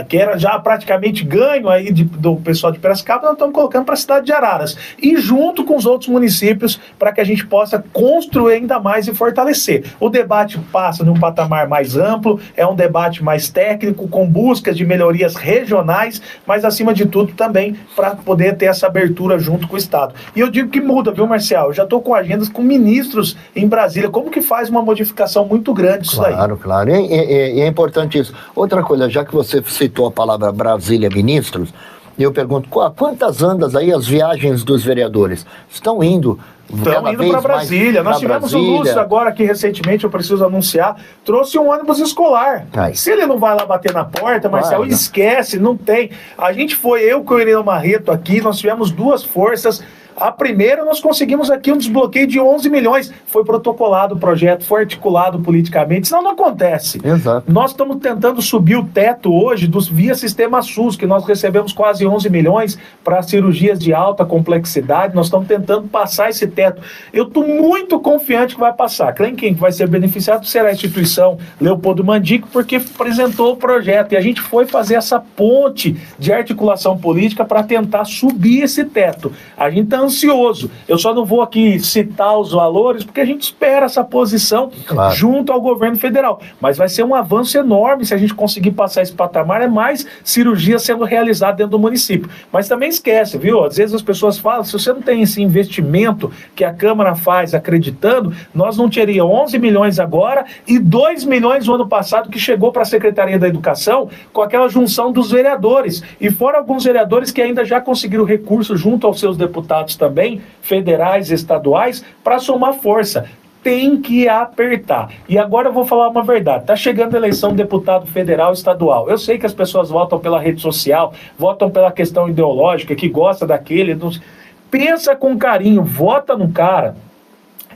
que era já praticamente ganho aí do pessoal de Piracicaba, nós estamos colocando para a cidade de Araras. E junto com os outros municípios, para que a gente possa construir ainda mais e fortalecer. O debate passa num patamar mais amplo, é um debate mais técnico, com buscas de melhorias regionais, mas acima de tudo também para poder ter essa abertura junto com o Estado. E eu digo que muda, viu, Marcial? Eu já estou com agendas com ministros em Brasília. Como que faz uma modificação muito grande isso aí? Claro. E é importante isso. Outra coisa, já que você citou a palavra Brasília, ministros, eu pergunto, quantas andas aí as viagens dos vereadores? Estão indo para Brasília. Nós tivemos um Lúcio agora que recentemente, eu preciso anunciar, trouxe um ônibus escolar. Se ele não vai lá bater na porta, Marcelo, esquece, não tem. A gente foi, eu com o Irineu Marreto aqui, nós tivemos duas forças. A primeira, nós conseguimos aqui um desbloqueio de 11 milhões. Foi protocolado o projeto, foi articulado politicamente, senão não acontece. Exato. Nós estamos tentando subir o teto hoje via Sistema SUS, que nós recebemos quase 11 milhões para cirurgias de alta complexidade. Nós estamos tentando passar esse teto. Eu estou muito confiante que vai passar. Quem vai ser beneficiado será a instituição Leopoldo Mandico, porque apresentou o projeto. E a gente foi fazer essa ponte de articulação política para tentar subir esse teto. A gente está ansioso. Eu só não vou aqui citar os valores, porque a gente espera essa posição junto ao governo federal. Mas vai ser um avanço enorme se a gente conseguir passar esse patamar. É mais cirurgia sendo realizada dentro do município. Mas também esquece, viu? Às vezes as pessoas falam, se você não tem esse investimento que a Câmara faz acreditando, nós não teríamos 11 milhões agora e 2 milhões no ano passado que chegou para a Secretaria da Educação com aquela junção dos vereadores. E fora alguns vereadores que ainda já conseguiram recursos junto aos seus deputados também, federais e estaduais, para somar força. Tem que apertar. E agora eu vou falar uma verdade. Está chegando a eleição de deputado federal e estadual. Eu sei que as pessoas votam pela rede social, votam pela questão ideológica, que gosta daquele. Pensa com carinho, vota no cara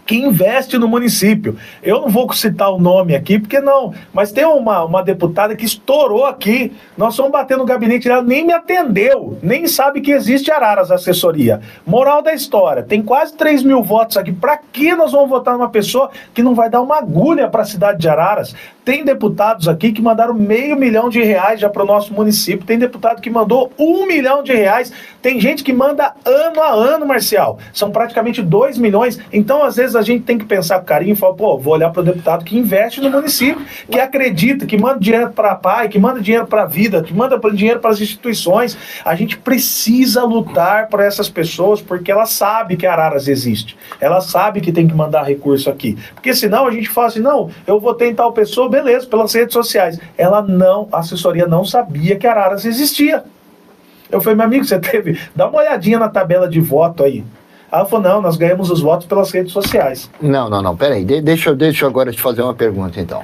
que investe no município. Eu não vou citar o nome aqui, porque não, mas tem uma deputada que estourou aqui, nós fomos bater no gabinete dela, nem me atendeu, nem sabe que existe Araras Assessoria. Moral da história, tem quase 3 mil votos aqui, pra que nós vamos votar numa pessoa que não vai dar uma agulha para a cidade de Araras? Tem deputados aqui que mandaram R$500 mil já para o nosso município, tem deputado que mandou R$1 milhão, tem gente que manda ano a ano, Marcial, são praticamente 2 milhões, então às vezes a gente tem que pensar com carinho e falar, vou olhar para o deputado que investe no município, que acredita, que manda dinheiro para a PAI, que manda dinheiro para a vida, que manda dinheiro para as instituições. A gente precisa lutar por essas pessoas, porque ela sabe que Araras existe, ela sabe que tem que mandar recurso aqui, porque senão a gente fala assim, não, eu votei em tal pessoa, beleza, pelas redes sociais. A assessoria não sabia que Araras existia. Eu falei, meu amigo, dá uma olhadinha na tabela de voto aí. Ela falou, não, nós ganhamos os votos pelas redes sociais. Não, peraí, deixa eu agora te fazer uma pergunta, então.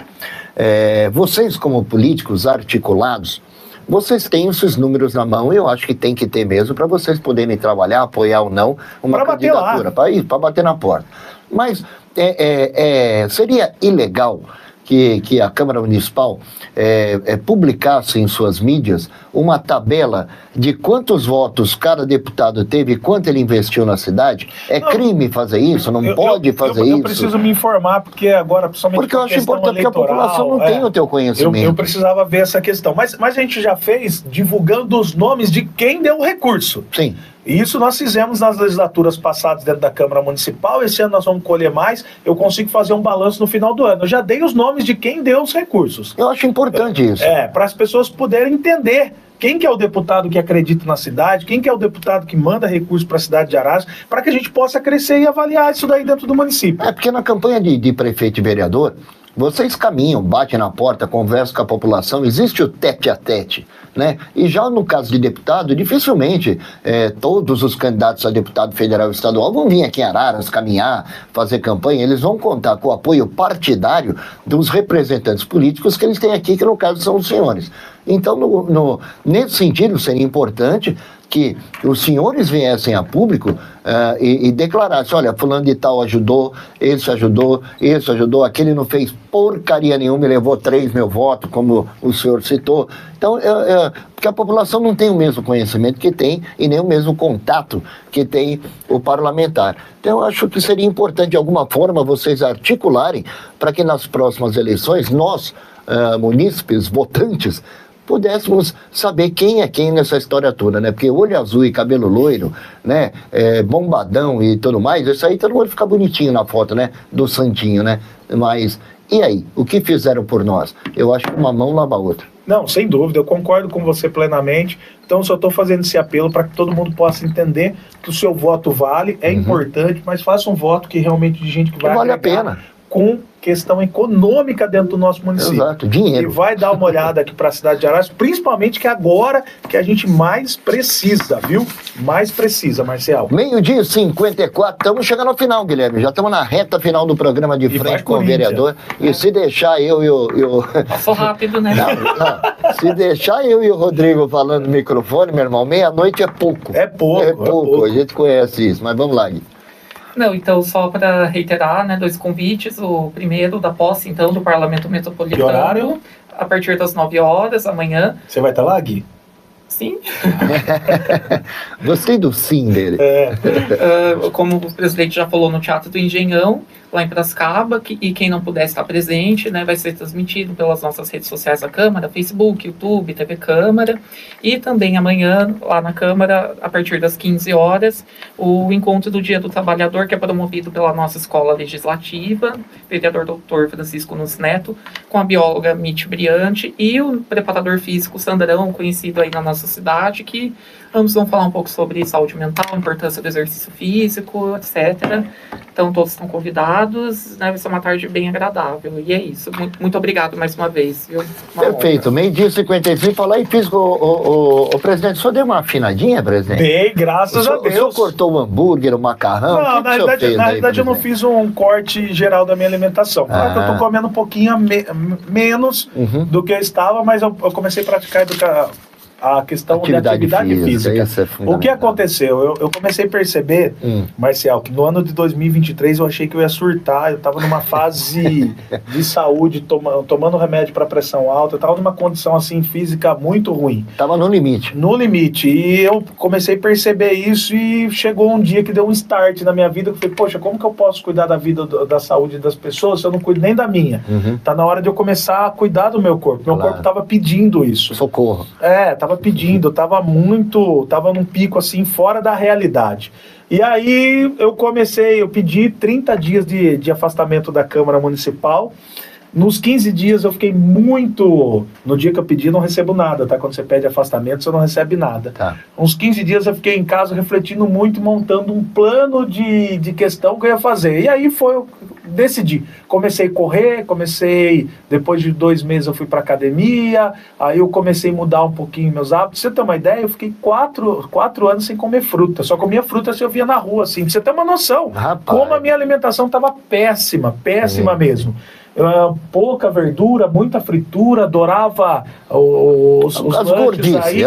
Vocês, como políticos articulados, vocês têm esses números na mão e eu acho que tem que ter mesmo para vocês poderem trabalhar, apoiar ou não uma candidatura, para bater na porta. Mas seria ilegal que a Câmara Municipal publicasse em suas mídias uma tabela de quantos votos cada deputado teve e quanto ele investiu na cidade? Crime fazer isso? Não pode fazer isso? Eu preciso me informar, porque agora, principalmente porque eu acho importante que a população não tenha o teu conhecimento. Eu precisava ver essa questão. Mas a gente já fez divulgando os nomes de quem deu o recurso. Sim. E isso nós fizemos nas legislaturas passadas dentro da Câmara Municipal. Esse ano nós vamos colher mais. Eu consigo fazer um balanço no final do ano. Eu já dei os nomes de quem deu os recursos. Eu acho importante isso. Para as pessoas poderem entender quem que é o deputado que acredita na cidade, quem que é o deputado que manda recursos para a cidade de Araras, para que a gente possa crescer e avaliar isso daí dentro do município. Porque na campanha de prefeito e vereador, vocês caminham, batem na porta, conversam com a população, existe o tete a tete, né? E já no caso de deputado, dificilmente todos os candidatos a deputado federal e estadual vão vir aqui em Araras caminhar, fazer campanha, eles vão contar com o apoio partidário dos representantes políticos que eles têm aqui, que no caso são os senhores. Então, nesse sentido, seria importante que os senhores viessem a público e declarassem, olha, fulano de tal ajudou, esse ajudou, aquele não fez porcaria nenhuma e levou 3 mil votos, como o senhor citou. Então, porque a população não tem o mesmo conhecimento que tem e nem o mesmo contato que tem o parlamentar. Então, eu acho que seria importante, de alguma forma, vocês articularem para que nas próximas eleições, nós, munícipes, votantes, pudéssemos saber quem é quem nessa história toda, né? Porque olho azul e cabelo loiro, né? Bombadão e tudo mais, isso aí todo mundo fica bonitinho na foto, né? Do santinho, né? Mas, e aí? O que fizeram por nós? Eu acho que uma mão lava a outra. Não, sem dúvida, eu concordo com você plenamente. Então, só estou fazendo esse apelo para que todo mundo possa entender que o seu voto vale, é importante, mas faça um voto que realmente de gente que vai vale a pena. Com questão econômica dentro do nosso município. Exato, dinheiro. E vai dar uma olhada aqui para a cidade de Araras, principalmente que agora que a gente mais precisa, viu? Mais precisa, Marcial. 12h54, estamos chegando ao final, Guilherme. Já estamos na reta final do programa de Frente com o Vereador. E se deixar eu e o... Passou rápido, né? Não. Se deixar eu e o Rodrigo falando no microfone, meu irmão, meia-noite é pouco. É pouco. A gente conhece isso, mas vamos lá, Gui. Não, então, só para reiterar, né, 2 convites. O primeiro da posse, então, do Parlamento Metropolitano. Que horário? A partir das 9 horas, amanhã. Você vai estar lá, Gui? Sim. Gostei do sim dele. Como o presidente já falou, no Teatro do Engenhão, lá em Piracicaba, e quem não puder estar presente, né, vai ser transmitido pelas nossas redes sociais da Câmara, Facebook, YouTube, TV Câmara, e também amanhã, lá na Câmara, a partir das 15 horas, o encontro do Dia do Trabalhador, que é promovido pela nossa Escola Legislativa, vereador Dr. Francisco Nunes Neto, com a bióloga Mitty Briante e o preparador físico Sandrão, conhecido aí na nossa cidade, que ambos vão falar um pouco sobre saúde mental, a importância do exercício físico, etc. Então, todos estão convidados, né? Vai ser uma tarde bem agradável. E é isso. Muito obrigado mais uma vez. Viu? Perfeito. 12h55, falar em físico. O presidente, o senhor deu uma afinadinha, presidente? Bem, graças a Deus. O senhor cortou o hambúrguer, o macarrão? Não, na realidade eu não fiz um corte geral da minha alimentação. Claro que eu tô comendo um pouquinho menos do que eu estava, mas eu comecei a praticar a questão da atividade física. Isso é o que aconteceu? Eu comecei a perceber, Marcial, que no ano de 2023 eu achei que eu ia surtar, eu estava numa fase de saúde, tomando remédio para pressão alta, eu estava numa condição assim física muito ruim. Estava no limite. No limite. E eu comecei a perceber isso e chegou um dia que deu um start na minha vida, que eu falei, poxa, como que eu posso cuidar da vida, da saúde das pessoas se eu não cuido nem da minha? Tá na hora de eu começar a cuidar do meu corpo. Meu corpo estava pedindo isso. Socorro. Tava pedindo, tava num pico assim, fora da realidade. E aí eu pedi 30 dias de afastamento da Câmara Municipal. Nos 15 dias eu fiquei muito... No dia que eu pedi, eu não recebo nada, tá? Quando você pede afastamento, você não recebe nada. Tá. Uns 15 dias eu fiquei em casa refletindo muito, montando um plano de questão que eu ia fazer. E aí eu decidi. Comecei a correr, depois de 2 meses eu fui pra academia, aí eu comecei a mudar um pouquinho meus hábitos. Pra você ter uma ideia, eu fiquei 4 anos sem comer fruta. Só comia fruta se eu via na rua, assim. Pra você ter uma noção. Rapaz. Como a minha alimentação tava péssima mesmo. Pouca verdura, muita fritura, adorava os gordices aí.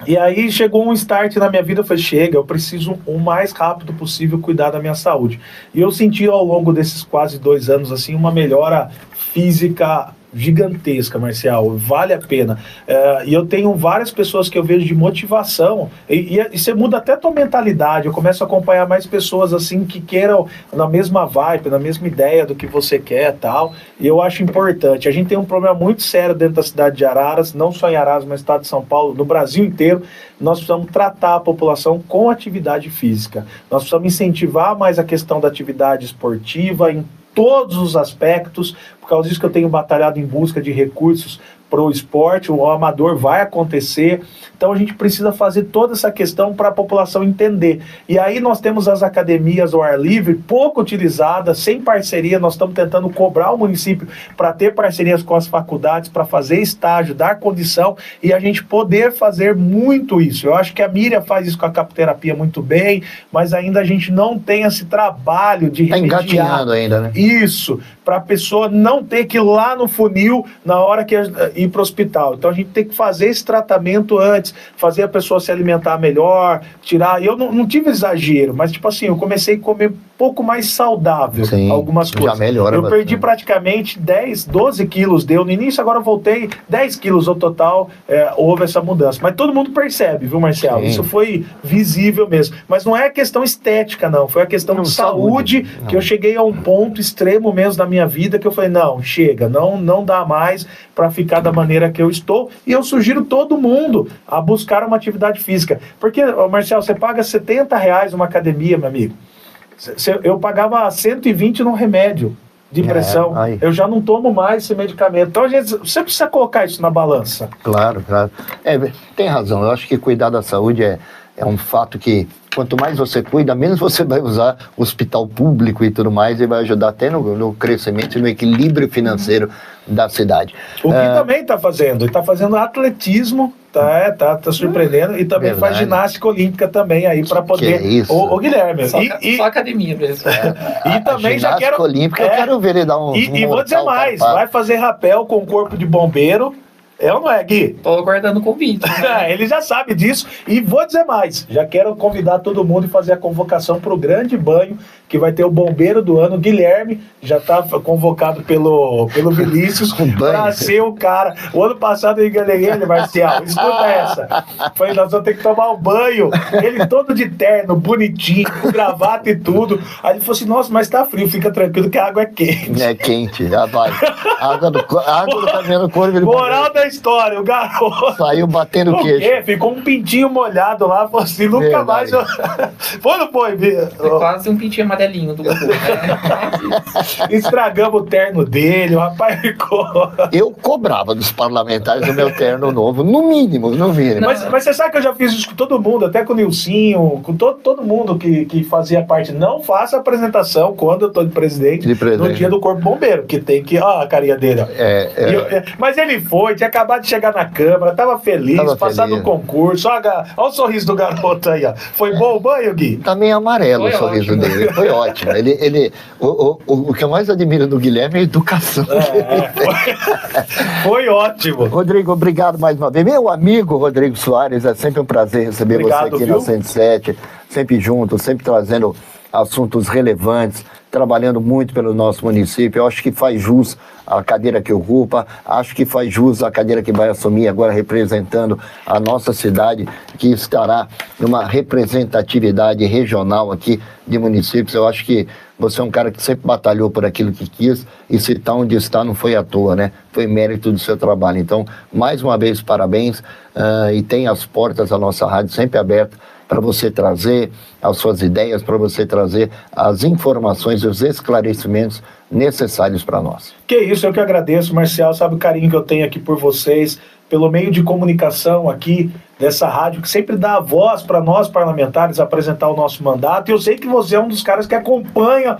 E aí chegou um start na minha vida, eu falei, chega, eu preciso o mais rápido possível cuidar da minha saúde. E eu senti ao longo desses quase 2 anos assim uma melhora física gigantesca, Marcial, vale a pena. E eu tenho várias pessoas que eu vejo de motivação, e você muda até a tua mentalidade. Eu começo a acompanhar mais pessoas assim que queiram na mesma vibe, na mesma ideia do que você quer e tal, e eu acho importante. A gente tem um problema muito sério dentro da cidade de Araras, não só em Araras, mas no estado de São Paulo, no Brasil inteiro. Nós precisamos tratar a população com atividade física. Nós precisamos incentivar mais a questão da atividade esportiva em todos os aspectos. Por causa disso que eu tenho batalhado em busca de recursos pro esporte, o amador vai acontecer. Então a gente precisa fazer toda essa questão para a população entender. E aí nós temos as academias ao ar livre, pouco utilizadas, sem parceria. Nós estamos tentando cobrar o município para ter parcerias com as faculdades, para fazer estágio, dar condição e a gente poder fazer muito isso. Eu acho que a Miriam faz isso com a capoterapia muito bem, mas ainda a gente não tem esse trabalho de remediar. Tá engatinhando ainda, né? Isso, para a pessoa não ter que ir lá no funil na hora que ir para o hospital. Então a gente tem que fazer esse tratamento antes, fazer a pessoa se alimentar melhor, tirar... Eu não tive exagero, mas tipo assim, eu comecei a comer um pouco mais saudável. Sim, algumas coisas. já melhora eu bastante. perdi praticamente 10, 12 quilos deu no início, agora eu voltei 10 quilos ao total, houve essa mudança. Mas todo mundo percebe, viu, Marcelo? Sim. Isso foi visível mesmo. Mas não é questão estética, não. Foi a questão de saúde que eu cheguei a um ponto extremo mesmo da minha vida que eu falei, não, chega, não dá mais para ficar da maneira que eu estou. E eu sugiro todo mundo a buscar uma atividade física. Porque, Marcelo, você paga R$70 uma academia, meu amigo. Eu pagava 120 num remédio de pressão. Eu já não tomo mais esse medicamento. Então, você precisa colocar isso na balança. Claro, claro. Tem razão. Eu acho que cuidar da saúde é um fato que, quanto mais você cuida, menos você vai usar o hospital público e tudo mais, e vai ajudar até no crescimento e no equilíbrio financeiro da cidade. O que também está fazendo? Ele está fazendo atletismo, tá surpreendendo, e também faz ginástica olímpica também aí para poder... Que é isso? Ô, Guilherme. Só academia mesmo. E também já quero... olímpica, eu quero ver ele dar um... E vou dizer mais, vai fazer rapel com o corpo de bombeiro. É ou não é, Gui? Tô aguardando o convite. Né? Ele já sabe disso. E vou dizer mais. Já quero convidar todo mundo e fazer a convocação para o grande banho, que vai ter o bombeiro do ano. Guilherme já está convocado pelo Vinícius para ser o cara. O ano passado eu enganei ele, Marcial. Escuta essa. Falei, nós vamos ter que tomar um banho. Ele todo de terno, bonitinho, com gravata e tudo. Aí ele falou assim, nossa, mas tá frio, fica tranquilo que a água é quente. É quente, já vai. Água do caminho do corpo. Moral da história, o garoto saiu batendo queixo. Ficou um pintinho molhado lá, falou assim, nunca mais eu... Foi, não foi? Quase um pintinho amarelinho do Gugu, né? Estragamos o terno dele, o rapaz ficou... Eu cobrava dos parlamentares o meu terno novo, no mínimo. Mas você sabe que eu já fiz isso com todo mundo, até com o Nilcinho, com todo mundo que fazia parte. Não faça apresentação quando eu tô de presidente. No dia do Corpo Bombeiro, que tem que... Ó a carinha dele, ó. Mas ele foi, tinha acabado de chegar na Câmara, tava feliz, passado no concurso. Olha o sorriso do garoto aí, ó. Foi bom o banho, Gui? Tá meio amarelo o sorriso dele. Foi ótimo. O que eu mais admiro do Guilherme é a educação. Foi ótimo. Rodrigo, obrigado mais uma vez. Meu amigo Rodrigo Soares, é sempre um prazer receber você aqui na 107, sempre junto, sempre trazendo assuntos relevantes, trabalhando muito pelo nosso município. Eu acho que faz jus à cadeira que ocupa, acho que faz jus à cadeira que vai assumir agora representando a nossa cidade, que estará numa representatividade regional aqui de municípios. Eu acho que você é um cara que sempre batalhou por aquilo que quis, e se está onde está não foi à toa, né? Foi mérito do seu trabalho. Então, mais uma vez, parabéns, e tem as portas da nossa rádio sempre abertas para você trazer as suas ideias, para você trazer as informações e os esclarecimentos necessários para nós. Que isso, eu que agradeço, Marcial, sabe o carinho que eu tenho aqui por vocês, pelo meio de comunicação aqui dessa rádio, que sempre dá a voz para nós parlamentares apresentar o nosso mandato, e eu sei que você é um dos caras que acompanha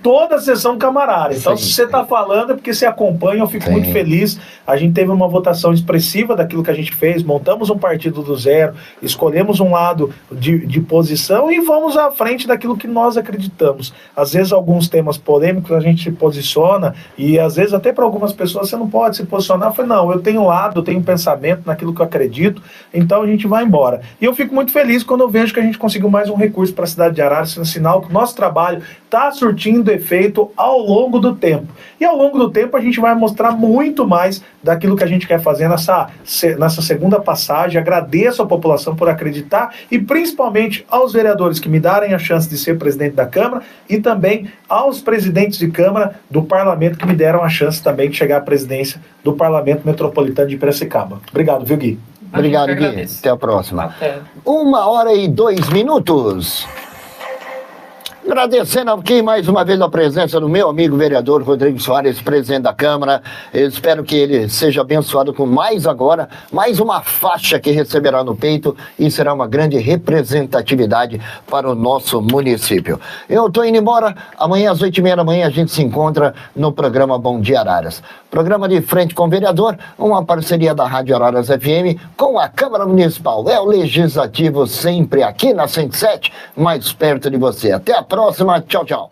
toda a sessão camarária. Então, se você está falando é porque você acompanha, eu fico muito feliz. A gente teve uma votação expressiva daquilo que a gente fez, montamos um partido do zero, escolhemos um lado de posição e vamos à frente daquilo que nós acreditamos. Às vezes, alguns temas polêmicos a gente se posiciona, e às vezes até para algumas pessoas você não pode se posicionar. Eu falei, não, eu tenho lado, eu tenho pensamento naquilo que eu acredito, então a gente vai embora. E eu fico muito feliz quando eu vejo que a gente conseguiu mais um recurso para a cidade de Araras, sendo sinal que o nosso trabalho está surtindo efeito ao longo do tempo. E ao longo do tempo a gente vai mostrar muito mais daquilo que a gente quer fazer nessa segunda passagem. Agradeço a população por acreditar, e principalmente aos vereadores que me darem a chance de ser presidente da Câmara, e também aos presidentes de Câmara do Parlamento que me deram a chance também de chegar à presidência do Parlamento Metropolitano de Piracicaba. Obrigado, viu, Gui? Obrigado, Gui. Até a próxima. Até. 1h02. Agradecendo aqui mais uma vez a presença do meu amigo vereador Rodrigo Soares, presidente da Câmara. Eu espero que ele seja abençoado com mais uma faixa que receberá no peito e será uma grande representatividade para o nosso município. Eu estou indo embora. Amanhã às 8h30 da manhã a gente se encontra no programa Bom Dia Araras. Programa de Frente com o Vereador, uma parceria da Rádio Araras FM com a Câmara Municipal. É o Legislativo sempre aqui na 107, mais perto de você. Até a próxima. Tchau, tchau.